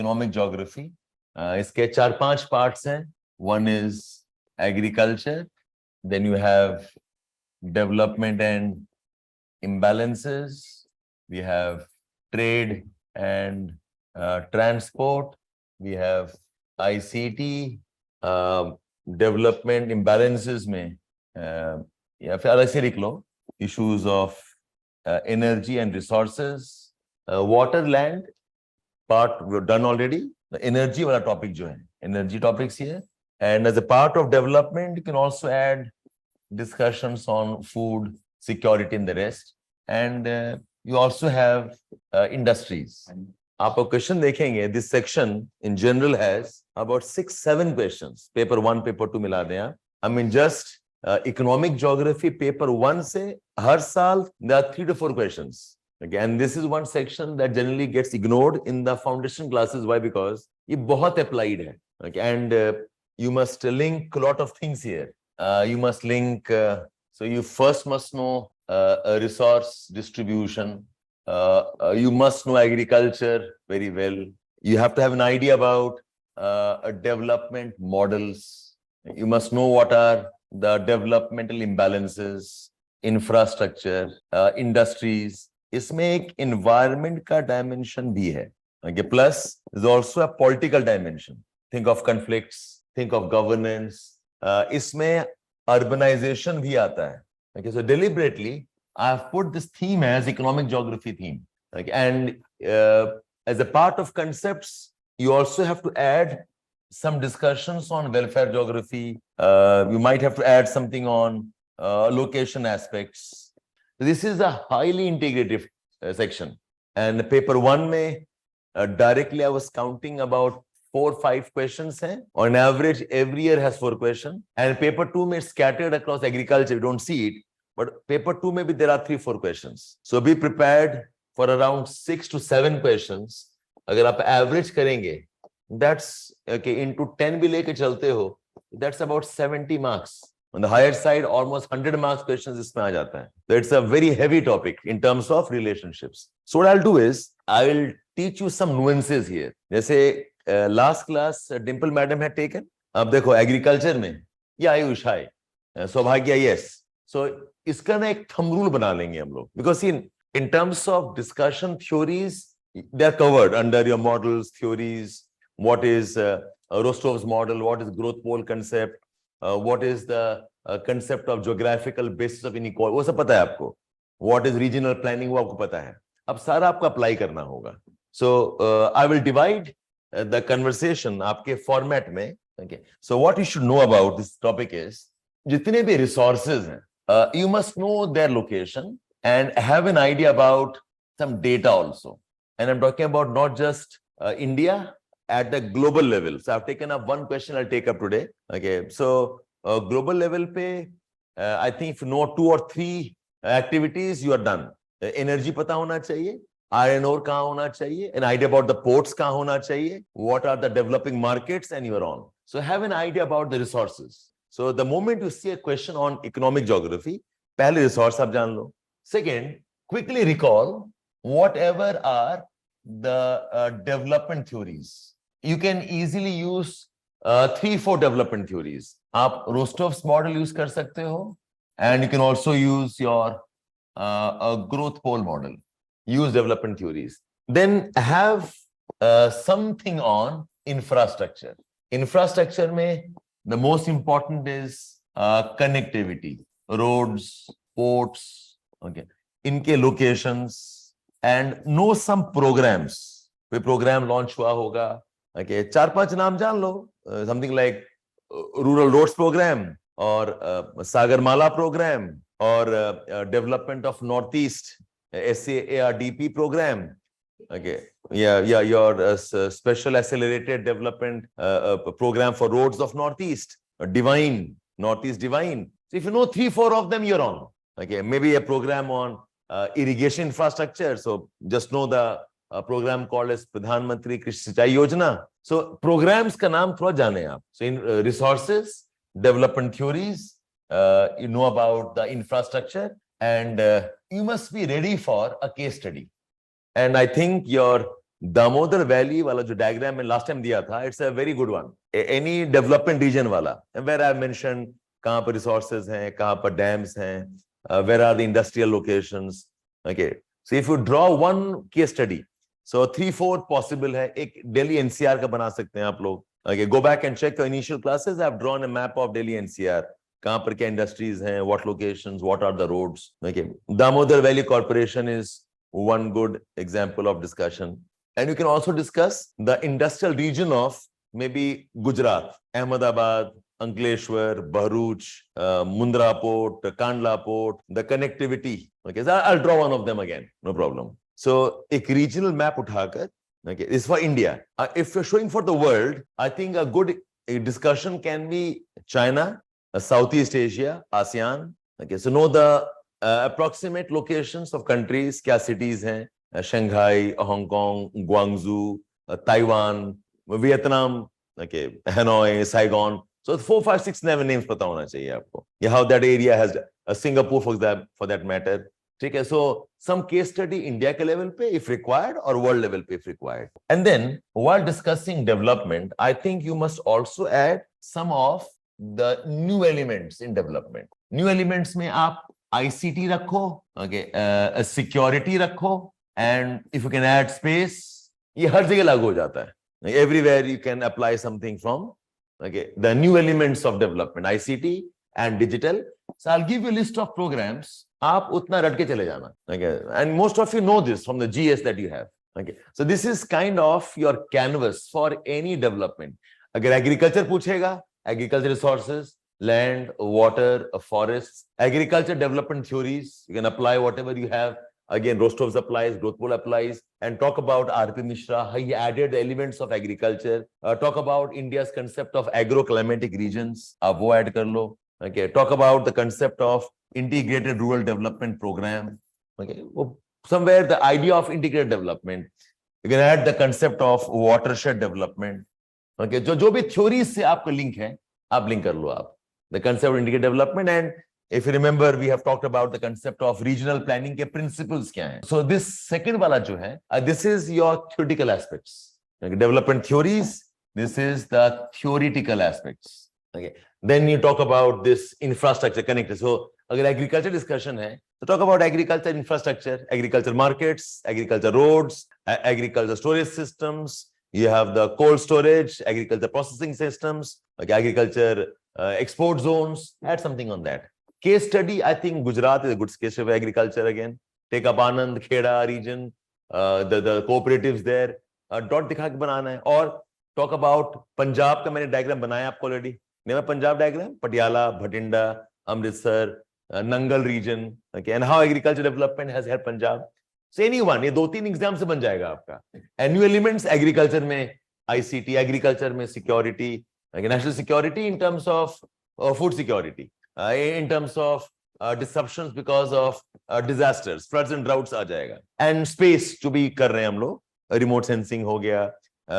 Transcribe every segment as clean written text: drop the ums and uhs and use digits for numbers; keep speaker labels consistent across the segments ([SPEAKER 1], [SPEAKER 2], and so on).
[SPEAKER 1] Economic geography. इसके 4-5 parts हैं। One is agriculture, then you have development and imbalances, we have trade and transport, we have ICT, development imbalances में या फिर अलग से लिख लो, issues of energy and resources, water, land part we've done already. The energy वाला topic जो है, energy topics here, and as a part of development you can also add discussions on food security and the rest, and you also have industries. आप question देखेंगे, this section in general has about 6-7 questions. Paper 1, paper 2 मिला दें आप. I mean just economic geography paper 1 से हर साल there are 3 to 4 questions. Okay, and this is one section that generally gets ignored in the foundation classes. Why? Because ये बहुत applied है. Okay, and you must link a lot of things here. You must link. So you first must know a resource distribution. You must know agriculture very well. You have to have an idea about development models. You must know what are the developmental imbalances, infrastructure, industries. इसमें एक environment का dimension भी है. Okay, plus there's also a political dimension. Think of conflicts, think of governance. इसमें urbanization भी आता है. Okay, so deliberately I have put this theme as economic geography theme. Okay, and as a part of concepts, you also have to add some discussions on welfare geography. You might have to add something on location aspects. This is a highly integrative section. And paper 1 में directly I was counting about 4-5 questions हैं. On average, every year has 4 questions. And paper 2 में scattered across agriculture. You don't see it. But paper 2 maybe there are 3-4 questions. So be prepared for around 6 to 7 questions. अगर आप average करेंगे, that's okay. Into 10 भी लेके चलते हो, that's about 70 marks. On the higher side, almost 100 marks questions इसमें आ जाता है. So it's a very heavy topic in terms of relationships. So what I'll do is I will teach you some nuances here. जैसे last class Dimple madam had taken. अब देखो agriculture में ये आयुष हाय, सौभाग्य yes. So इसका ना एक thumb rule बना लेंगे हम लोग. Because in terms of discussion theories, they are covered under your models, theories. What is Rostov's model? What is growth pole concept? What is the concept of geographical basis of inequality? वो सब पता है आपको. What is regional planning? वो आपको पता है. अब सारा आपको apply करना होगा. So I will divide the conversation आपके format में. Okay. So what you should know about this topic is जितने भी resources हैं, you must know their location and have an idea about some data also. And I'm talking about not just India, at the global level. So I've taken up one question I'll take up today. Okay, so global level pe, I think if you know 2 or 3 activities, you are done. Energy pata hona chahiye, iron ore kahan hona chahiye, an idea about the ports kahan hona chahiye, what are the developing markets, and you are on. So have an idea about the resources. So the moment you see a question on economic geography, pehle resource aap jaan lo. Second, quickly recall whatever are the development theories. You can easily use 3-4 development theories. आप Rostov's model use कर सकते हो, and you can also use your growth pole model. Use development theories. Then have something on infrastructure. Infrastructure में the most important is connectivity, roads, ports, okay, इनके locations, and know some programs. कोई program launch हुआ होगा. Okay, 4-5 नाम जान लो. Something like rural roads program or Sagarmala program or development of Northeast SAARDP program. Okay, yeah, your special accelerated development program for roads of Northeast, Divine, Northeast Divine. So if you know 3-4 of them, you're on. Okay, maybe a program on irrigation infrastructure. So just know the program called as Pradhan Mantri Krishi Sinchai Yojana. So programs का नाम थोड़ा जाने आप. So in resources, development theories, you know about the infrastructure, and you must be ready for a case study. And I think your Damodar valley वाला जो diagram में last time दिया था, it's a very good one. Any development region वाला, where I mention कहां पर resources हैं, कहां पर डैम्स हैं, where are the industrial locations. Okay, so if you draw one case study, so 3-4 possible है. एक दिल्ली एनसीआर का बना सकते हैं आप लोग. Okay, go back and check your initial classes. I have drawn a map of Delhi NCR. कहां पर क्या इंडस्ट्रीज हैं, what locations, what are the roads. Okay, Damodar valley corporation is one good example of discussion. And you can also discuss the industrial region of maybe Gujarat, Ahmedabad, Ankleshwar, Bharuch, Mundra Port, Kandla Port, the connectivity. Okay, so I'll draw one of them again, no problem. So a regional map uthakar, okay, is for India. If you're showing for the world, I think a good discussion can be China, Southeast Asia, ASEAN. Okay, so know the approximate locations of countries, क्या cities हैं, Shanghai, Hong Kong, Guangzhou, Taiwan, Vietnam, okay, Hanoi, Saigon. So 4, 5, 6, 7 names पता होना चाहिए आपको. Yeah, how that area has Singapore for that matter. ठीक है, so some case study India के level पे if required or world level पे if required. And then while discussing development, I think you must also add some of the new elements in development. New elements में आप ICT रखो, okay, security रखो, and if you can add space, ये हर जगह लागू हो जाता है. Everywhere you can apply something from, okay, the new elements of development, ICT and digital. So I'll give you a list of programs. आप उतना रट के चले जाना, okay, and most of you know this from the GS that you have. Okay, so this is kind of your canvas for any development. अगर agriculture पूछेगा, agriculture resources, land, water, forests, agriculture development theories. You can apply whatever you have. Again, Rostov's applies, Grothpol applies, and talk about R.P. Mishra, how he added the elements of agriculture. Talk about India's concept of agroclimatic regions. आप वो add कर लो. Okay. Talk about the concept of integrated rural development program. Okay. Somewhere the idea of integrated development. You can add the concept of watershed development. Okay. जो भी theories से आपको link है, आप link कर लो आप. The concept of integrated development, and if you remember, we have talked about the concept of regional planning के principles क्या हैं. So this second वाला जो है, this is your theoretical aspects. Okay, development theories. This is the theoretical aspects. Okay. Then you talk about this infrastructure connected. So अगर agriculture discussion है, so talk about agriculture infrastructure, agriculture markets, agriculture roads, agriculture storage systems. You have the cold storage, agriculture processing systems, okay, agriculture export zones. Add something on that. Case study, I think Gujarat is a good case of agriculture again. Take up Anand, Kheda region, the cooperatives there. Dot दिखा के बनाना है. और talk about Punjab का मैंने diagram बनाया आपको already. Name Punjab diagram, Patiala, Bhatinda, Amritsar, Nangal region, okay, and how agriculture development has helped Punjab. So anyone, ये 2-3 exam से बन जाएगा आपका. And new elements, agriculture में ICT, agriculture में security, national security in terms of food security, in terms of disruptions because of disasters, floods and droughts आ जाएगा. And space जो भी कर रहे हैं हम लोग, remote sensing हो गया,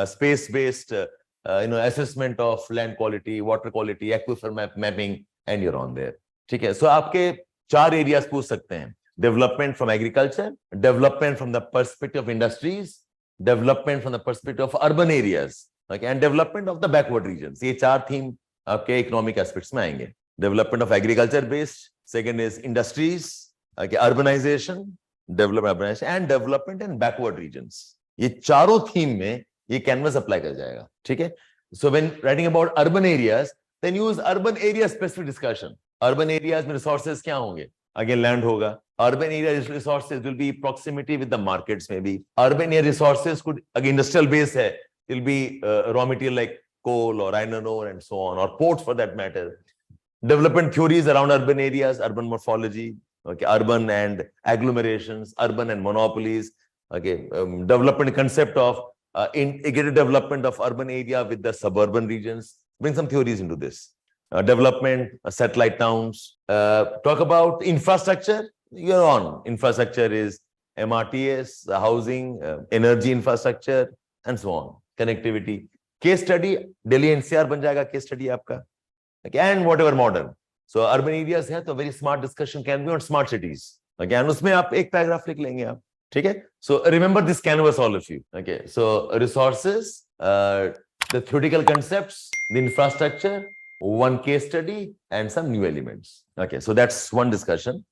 [SPEAKER 1] space based assessment of land quality, water quality, aquifer mapping, and you're on there. ठीक है. So आपके 4 areas पूछ सकते हैं. Development from agriculture, development from the perspective of industries, development from the perspective of urban areas, okay, and development of the backward regions. ये 4 theme आपके economic aspects में आएंगे. Development of agriculture based, second is industries, okay, urbanization, and development in backward regions. ये चारों theme में ये canvas apply कर जाएगा. ठीक है. So when writing about urban areas, then use urban area specific discussion. Urban areas में resources क्या होंगे? Again, land होगा. Urban area resources will be proximity with the markets maybe. Urban area resources could, again, industrial base है. It will be raw material like coal or iron ore and so on, or ports for that matter. Development theories around urban areas, urban morphology, okay, urban and agglomerations, urban and monopolies, okay, development concept of integrated development of urban area with the suburban regions. Bring some theories into this. Development, satellite towns. Talk about infrastructure. You're on. Infrastructure is MRTS, housing, energy infrastructure, and so on. Connectivity. Case study, Delhi NCR बन जाएगा case study आपका. Okay, and whatever modern. So urban areas है तो very smart discussion can be on smart cities. Okay, and उसमें आप एक paragraph लिख लेंगे आप. Okay, so remember this canvas, all of you. Okay, so resources, the theoretical concepts, the infrastructure, one case study, and some new elements. Okay, so that's one discussion.